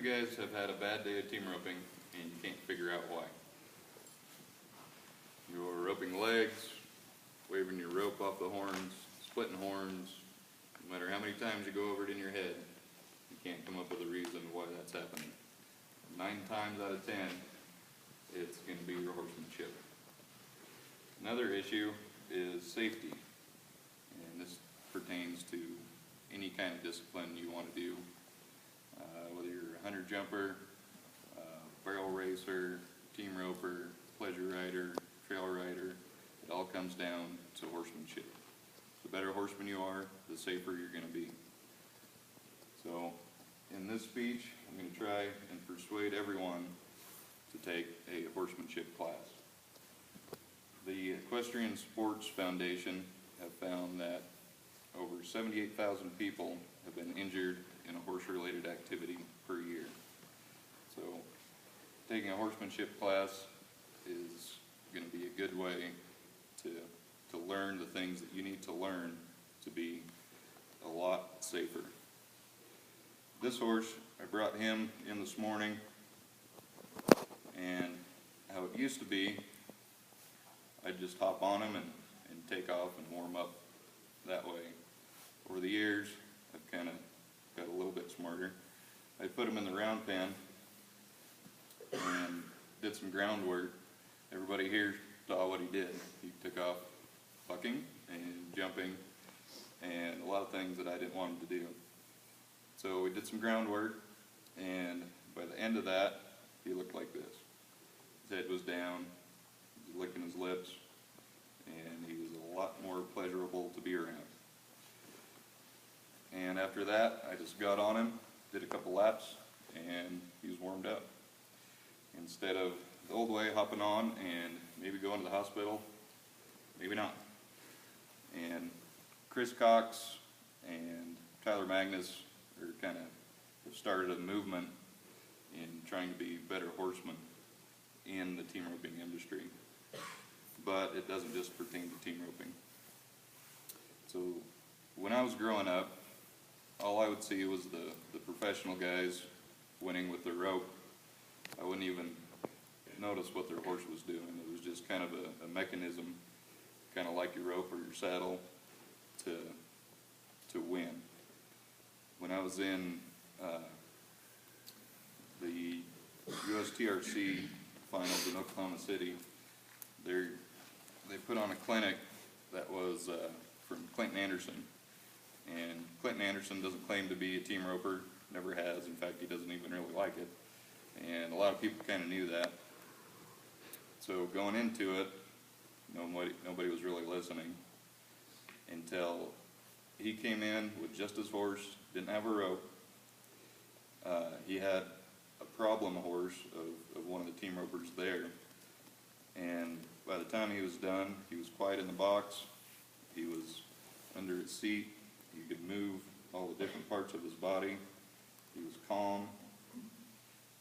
guys have had a bad day of team roping and you can't figure out why? You're roping legs, waving your rope off the horns, splitting horns. No matter how many times you go over it in your head, you can't come up with a reason why that's happening. 9 times out of 10, it's going to be your horsemanship. Another issue is safety, and this pertains to any kind of discipline you want to do, whether you're a hunter jumper, barrel racer, team roper, pleasure rider, trail rider. It all comes down to horsemanship. The better horseman you are, the safer you're going to be. So in this speech, I'm going to try and persuade everyone to take a horsemanship class. The Equestrian Sports Foundation have found that over 78,000 people have been injured in a horse-related activity per year. So taking a horsemanship class is going to be a good way to learn the things that you need to learn to be a lot safer. This horse, I brought him in this morning, and how it used to be, I'd just hop on him and take off and warm up that way. Over the years, I've kind of got a little bit smarter. I put him in the round pen and did some groundwork. Everybody here saw what he did. He took off bucking and jumping and a lot of things that I didn't want him to do. So we did some groundwork, and by the end of that, he looked like this. His head was down, he was licking his lips, and he was a lot more pleasurable to be around. And after that, I just got on him, did a couple laps, and he was warmed up. Instead of the old way, hopping on and maybe going to the hospital, maybe not. And Chris Cox and Tyler Magnus are kind of have started a movement in trying to be better horsemen in the team roping industry. But it doesn't just pertain to team roping. So when I was growing up, all I would see was the professional guys winning with their rope. I wouldn't even notice what their horse was doing. It was just kind of a mechanism, kind of like your rope or your saddle, to win. When I was in the USTRC finals in Oklahoma City, they put on a clinic that was from Clinton Anderson. And Clinton Anderson doesn't claim to be a team roper, never has. In fact, he doesn't even really like it. And a lot of people kind of knew that. So going into it, nobody was really listening until he came in with just his horse, didn't have a rope. He had a problem horse of one of the team ropers there. And by the time he was done, he was quiet in the box. He was under his seat. He could move all the different parts of his body. He was calm.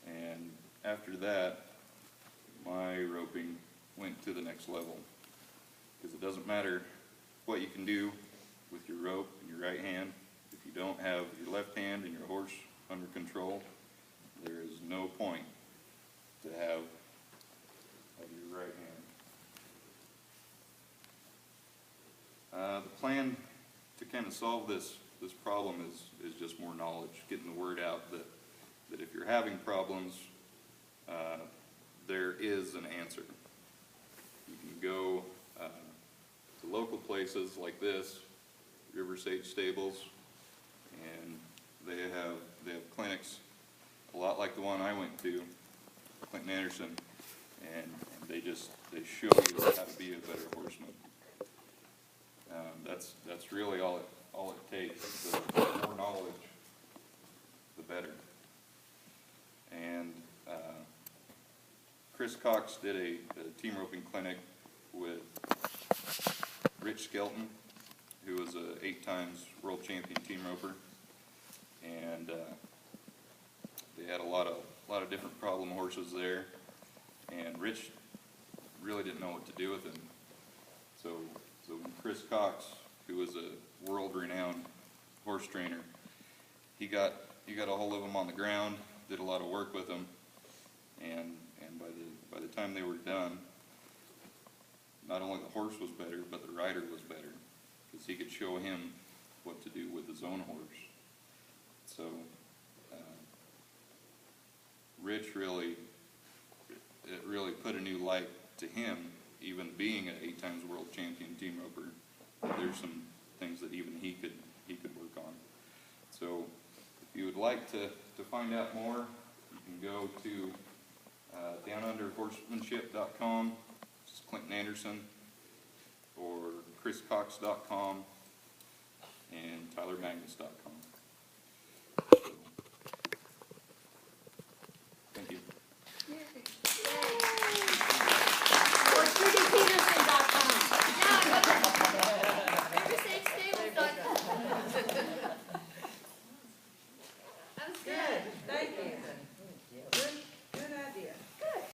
And after that, my roping went to the next level. Because it doesn't matter what you can do with your rope in your right hand. If you don't have your left hand and your horse under control, there is no point to have your right hand. The plan to kind of solve this problem is just more knowledge, getting the word out that if you're having problems, there is an answer. You can go to local places like this, River Sage Stables, and they have clinics a lot like the one I went to, Clinton Anderson, and they show you how to be a better horseman. That's really all it takes. The more knowledge, the better. And Chris Cox did a team roping clinic with Rich Skelton, who was a 8 times world champion team roper, and they had a lot of different problem horses there, and Rich really didn't know what to do with him. So when Chris Cox, who was a world-renowned horse trainer, he got a hold of him on the ground did a lot of work with him, and by the time they were done, not only the horse was better, but the rider was better, because he could show him what to do with his own horse. So, Rich really put a new light to him, even being an 8 times world champion team roper. There's some things that even he could work on. So, if you would like to find out more, you can go to downunderhorsemanship.com, just Clinton Anderson, or chriscox.com, and tylermagnus.com.